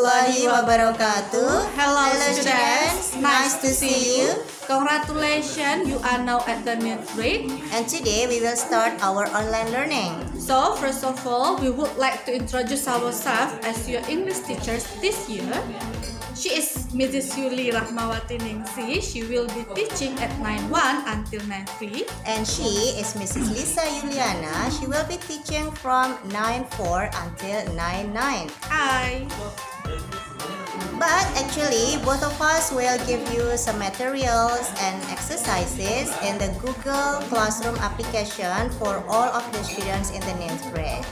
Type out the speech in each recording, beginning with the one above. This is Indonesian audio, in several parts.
warahmatullahi wabarakatuh. Hello students, nice to see you. Congratulations, you are now at the ninth grade. And today we will start our online learning. So first of all, we would like to introduce ourselves as your English teachers this year. She is Mrs. Yuli Rahmawati Ningsi. She will be teaching at 9.1 until 9.3. And she is Mrs. Lisa Yuliana. She will be teaching from 9.4 until 9.9. Hi. But actually, both of us will give you some materials and exercises in the Google Classroom application for all of the students in the 9th grade.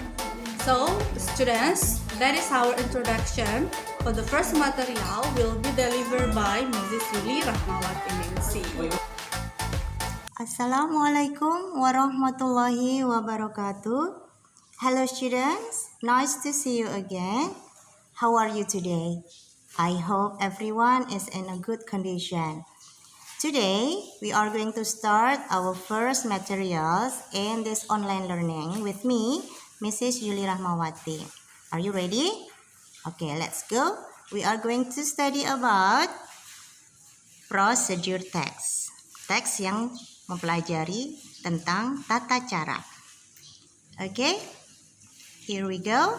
So students, that is our introduction. For the first material will be delivered by Mrs. Yuli Rahmawati Ningsi. Assalamualaikum warahmatullahi wabarakatuh. Hello students, nice to see you again. How are you today? I hope everyone is in a good condition. Today, we are going to start our first materials in this online learning with me, Mrs. Yuli Rahmawati. Are you ready? Okay, let's go. We are going to study about procedure text. Teks yang mempelajari tentang tata cara. Okay, here we go.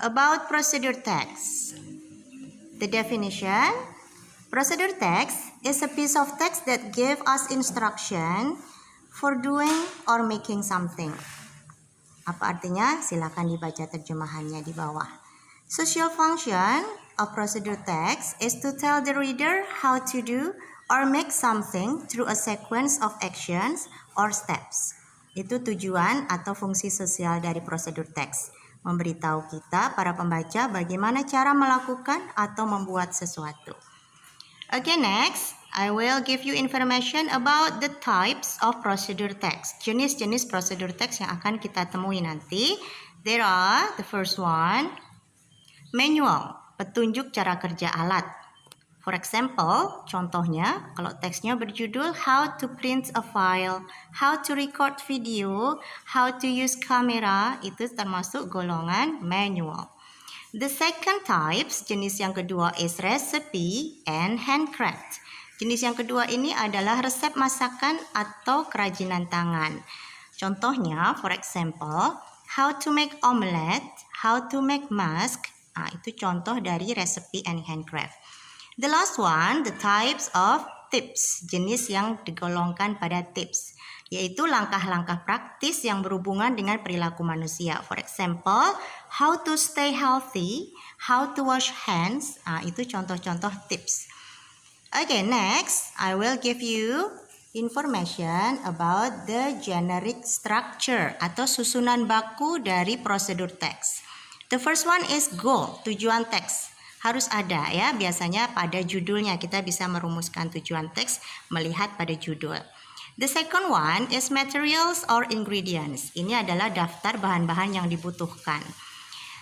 About procedure text. The definition: procedure text is a piece of text that gives us instruction for doing or making something. Apa artinya? Silakan dibaca terjemahannya di bawah. Social function of procedure text is to tell the reader how to do or make something through a sequence of actions or steps. Itu tujuan atau fungsi sosial dari procedure text. Memberitahu kita, para pembaca, bagaimana cara melakukan atau membuat sesuatu. Okay, next, I will give you information about the types of procedure text. Jenis-jenis procedure text yang akan kita temui nanti. There are, the first one, manual, petunjuk cara kerja alat. For example, contohnya, kalau teksnya berjudul How to print a file, How to record video, How to use camera, itu termasuk golongan manual. The second types, jenis yang kedua is recipe and handcraft. Jenis yang kedua ini adalah resep masakan atau kerajinan tangan. Contohnya, for example, how to make omelette, how to make mask. Itu contoh dari recipe and handcraft. The last one, the types of tips. Jenis yang digolongkan pada tips, yaitu langkah-langkah praktis yang berhubungan dengan perilaku manusia. For example, how to stay healthy, how to wash hands. Itu contoh-contoh tips. Okay, next, I will give you information about the generic structure atau susunan baku dari procedure text. The first one is goal, tujuan teks. Harus ada ya, biasanya pada judulnya kita bisa merumuskan tujuan teks melihat pada judul. The second one is materials or ingredients. Ini adalah daftar bahan-bahan yang dibutuhkan.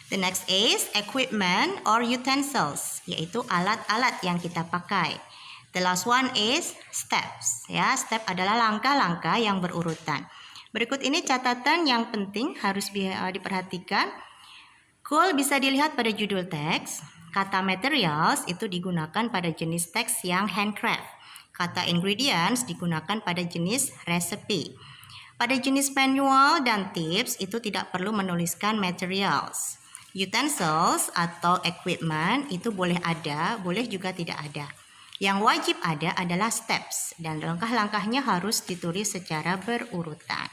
The next is equipment or utensils, yaitu alat-alat yang kita pakai. The last one is steps. Ya, step adalah langkah-langkah yang berurutan. Berikut ini catatan yang penting harus diperhatikan. Goal bisa dilihat pada judul teks. Kata materials itu digunakan pada jenis teks yang handcraft. Kata ingredients digunakan pada jenis recipe. Pada jenis manual dan tips itu tidak perlu menuliskan materials. Utensils atau equipment itu boleh ada, boleh juga tidak ada. Yang wajib ada adalah steps dan langkah-langkahnya harus ditulis secara berurutan.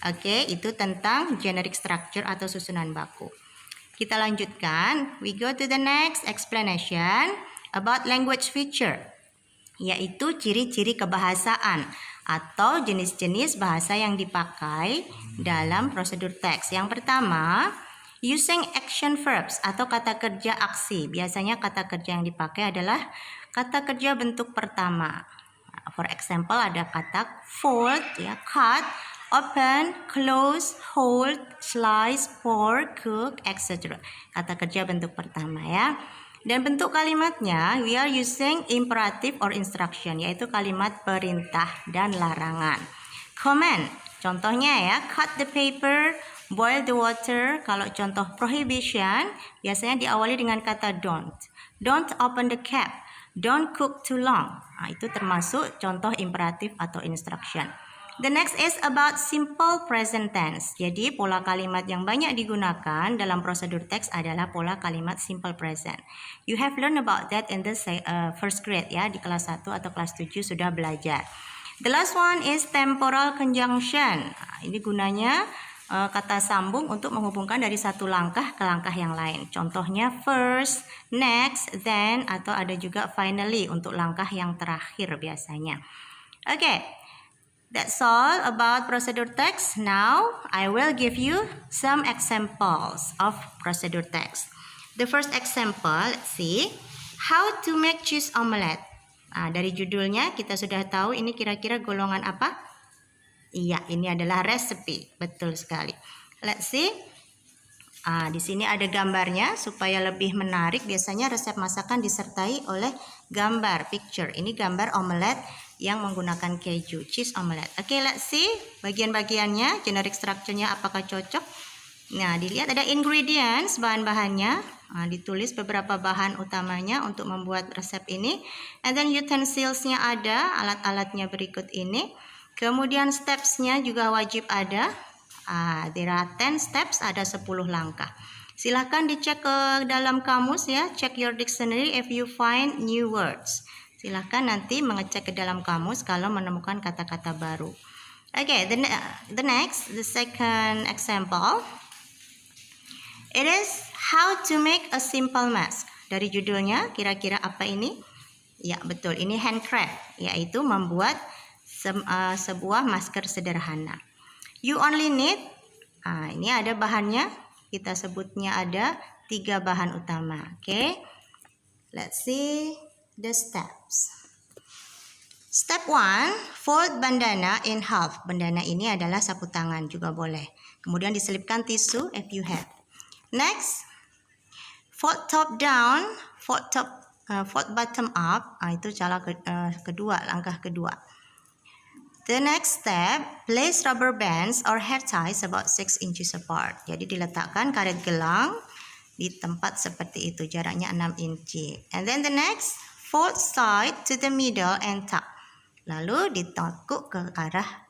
Oke, itu tentang generic structure atau susunan baku. Kita lanjutkan. We go to the next explanation about language feature, yaitu ciri-ciri kebahasaan atau jenis-jenis bahasa yang dipakai dalam prosedur teks. Yang pertama, using action verbs atau kata kerja aksi. Biasanya kata kerja yang dipakai adalah kata kerja bentuk pertama. For example, ada kata fold, ya, cut, open, close, hold, slice, pour, cook, etc. Kata kerja bentuk pertama ya. Dan bentuk kalimatnya, we are using imperative or instruction, yaitu kalimat perintah dan larangan. Command, contohnya ya, cut the paper, Boil the water, kalau contoh prohibition, biasanya diawali dengan kata don't. Don't open the cap. Don't cook too long. Itu termasuk contoh imperatif atau instruction. The next is about simple present tense. Jadi pola kalimat yang banyak digunakan dalam prosedur teks adalah pola kalimat simple present. You have learned about that in the first grade ya, di kelas 1 atau kelas 7 sudah belajar. The last one is temporal conjunction. Ini gunanya kata sambung untuk menghubungkan dari satu langkah ke langkah yang lain. Contohnya first, next, then, atau ada juga finally untuk langkah yang terakhir biasanya. Okay. That's all about procedure text. Now, I will give you some examples of procedure text. The first example, let's see. How to make cheese omelette. Dari judulnya kita sudah tahu ini kira-kira golongan apa? Iya, ini adalah recipe. Betul sekali. Let's see. Di sini ada gambarnya supaya lebih menarik. Biasanya resep masakan disertai oleh gambar, picture. Ini gambar omelette yang menggunakan keju, cheese omelette. Oke, let's see bagian-bagiannya, generic structure-nya apakah cocok. Nah, dilihat ada ingredients, bahan-bahannya. Ditulis beberapa bahan utamanya untuk membuat resep ini. And then utensils-nya ada, alat-alatnya berikut ini. Kemudian steps-nya juga wajib ada. There are 10 steps, ada 10 langkah. Silahkan dicek ke dalam kamus ya, check your dictionary if you find new words. Silahkan nanti mengecek ke dalam kamus kalau menemukan kata-kata baru. Okay, the second example. It is how to make a simple mask. Dari judulnya, kira-kira apa ini? Ya, betul. Ini handcraft, yaitu membuat sebuah masker sederhana. You only need, ini ada bahannya. Kita sebutnya ada 3 bahan utama. Okay, let's see the steps. Step 1, fold bandana in half. Bandana ini adalah sapu tangan juga boleh. Kemudian diselipkan tisu if you have. Next, fold top down, fold bottom up. Itu cara kedua, langkah kedua. The next step, place rubber bands or hair ties about 6 inches apart. Jadi diletakkan karet gelang di tempat seperti itu, jaraknya 6 inci. And then the next, fold side to the middle and tuck. Lalu ditekuk ke arah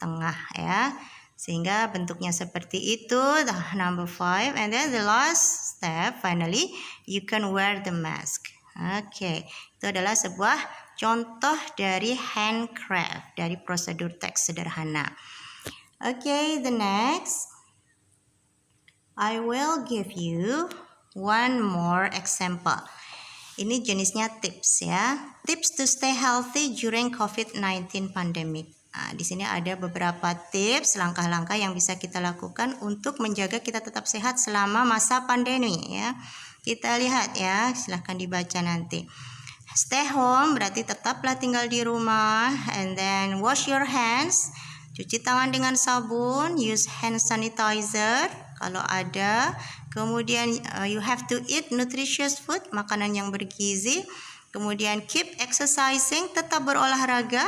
tengah ya. Sehingga bentuknya seperti itu, number 5. And then the last step, finally, you can wear the mask. Oke, itu adalah sebuah contoh dari handcraft, dari prosedur teks sederhana. Okay, the next, I will give you one more example. Ini jenisnya tips ya. Tips to stay healthy during COVID-19 pandemic. Di sini ada beberapa tips, langkah-langkah yang bisa kita lakukan untuk menjaga kita tetap sehat selama masa pandemi ya. Kita lihat ya, silahkan dibaca nanti. Stay home berarti tetaplah tinggal di rumah, and then wash your hands. Cuci tangan dengan sabun, use hand sanitizer kalau ada. Kemudian you have to eat nutritious food, makanan yang bergizi. Kemudian keep exercising, tetap berolahraga.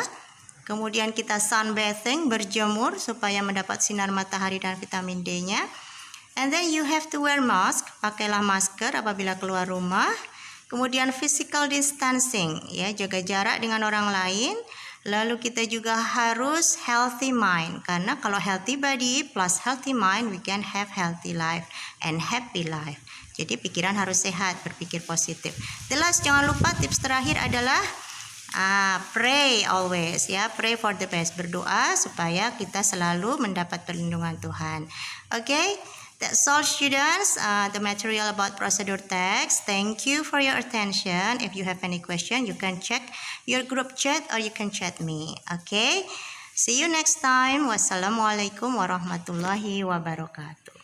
Kemudian kita sunbathing, berjemur supaya mendapat sinar matahari dan vitamin D-nya. And then you have to wear mask, pakailah masker apabila keluar rumah. Kemudian physical distancing, ya, jaga jarak dengan orang lain. Lalu kita juga harus healthy mind, karena kalau healthy body plus healthy mind, we can have healthy life and happy life. Jadi pikiran harus sehat, berpikir positif. The last, jangan lupa tips terakhir adalah pray always ya, pray for the best, berdoa supaya kita selalu mendapat perlindungan Tuhan. Okay, that's all students, the material about procedure text. Thank you for your attention. If you have any question, you can check your group chat or you can chat me. Okay, see you next time. Wassalamualaikum warahmatullahi wabarakatuh.